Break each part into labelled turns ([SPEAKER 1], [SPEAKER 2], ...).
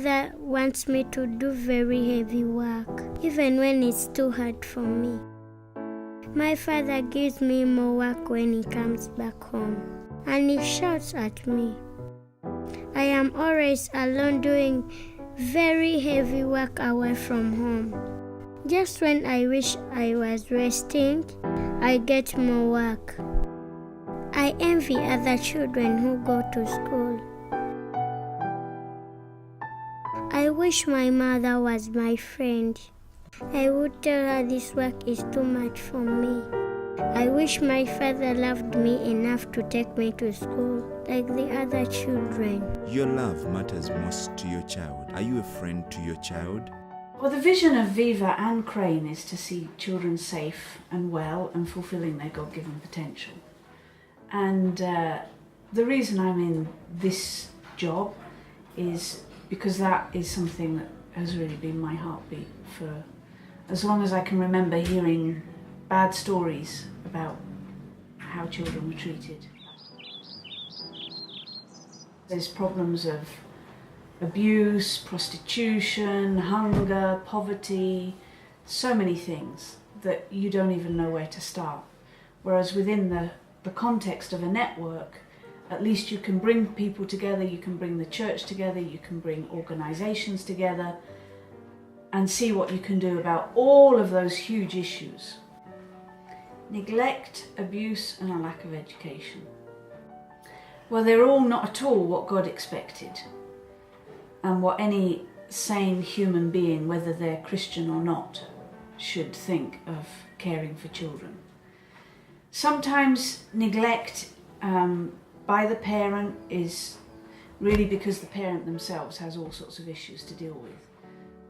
[SPEAKER 1] father wants me to do very heavy work, even when it's too hard for me. My father gives me more work when he comes back home, and he shouts at me. I am always alone doing very heavy work away from home. Just when I wish I was resting, I get more work. I envy other children who go to school. I wish my mother was my friend. I would tell her this work is too much for me. I wish my father loved me enough to take me to school like the other children.
[SPEAKER 2] Your love matters most to your child. Are you a friend to your child?
[SPEAKER 3] Well, the vision of Viva and Crane is to see children safe and well and fulfilling their God-given potential. And the reason I'm in this job is because that is something that has really been my heartbeat for as long as I can remember hearing bad stories about how children were treated. There's problems of abuse, prostitution, hunger, poverty, so many things that you don't even know where to start. Whereas within the context of a network, at least you can bring people together, you can bring the church together, you can bring organisations together and see what you can do about all of those huge issues. Neglect, abuse and a lack of education. Well, they're all not at all what God expected and what any sane human being, whether they're Christian or not, should think of caring for children. Sometimes neglect by the parent is really because the parent themselves has all sorts of issues to deal with,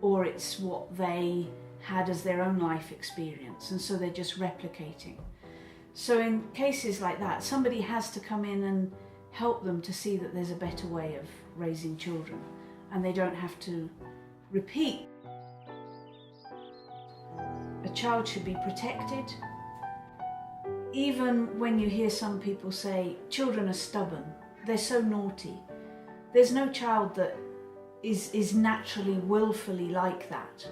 [SPEAKER 3] or it's what they had as their own life experience and so they're just replicating. So in cases like that, somebody has to come in and help them to see that there's a better way of raising children and they don't have to repeat. A child should be protected. Even when you hear some people say children are stubborn, they're so naughty. There's no child that is naturally willfully like that.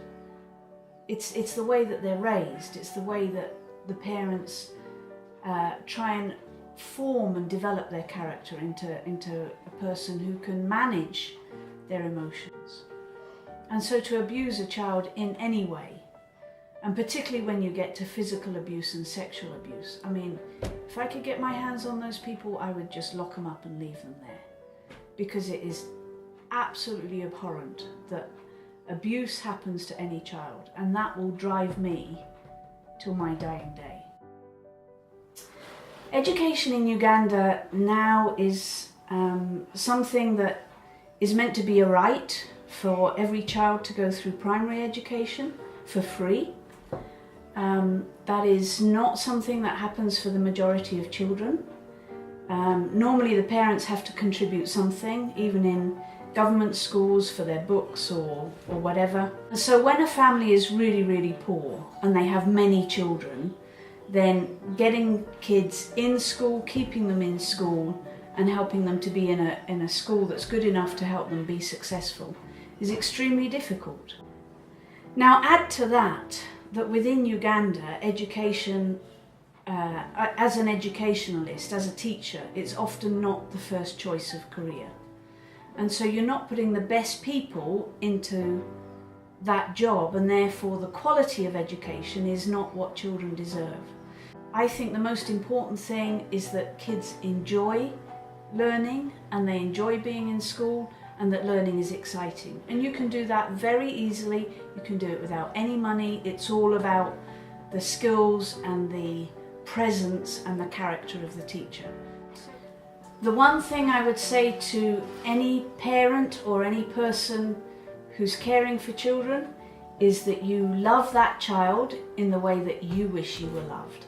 [SPEAKER 3] It's the way that they're raised, it's the way that the parents try and form and develop their character into a person who can manage their emotions. And so to abuse a child in any way, and particularly when you get to physical abuse and sexual abuse, I mean, if I could get my hands on those people, I would just lock them up and leave them there. Because it is absolutely abhorrent that abuse happens to any child, and that will drive me till my dying day. Education in Uganda now is something that is meant to be a right for every child to go through primary education for free. That is not something that happens for the majority of children. Normally the parents have to contribute something, even in government schools for their books or whatever. So when a family is really, really poor and they have many children, then getting kids in school, keeping them in school and helping them to be in a school that's good enough to help them be successful is extremely difficult. Now add to that within Uganda, education, as an educationalist, as a teacher, it's often not the first choice of career. And so you're not putting the best people into that job, and therefore the quality of education is not what children deserve. I think the most important thing is that kids enjoy learning and they enjoy being in school, and that learning is exciting. And you can do that very easily. You can do it without any money. It's all about the skills and the presence and the character of the teacher. The one thing I would say to any parent or any person who's caring for children is that you love that child in the way that you wish you were loved.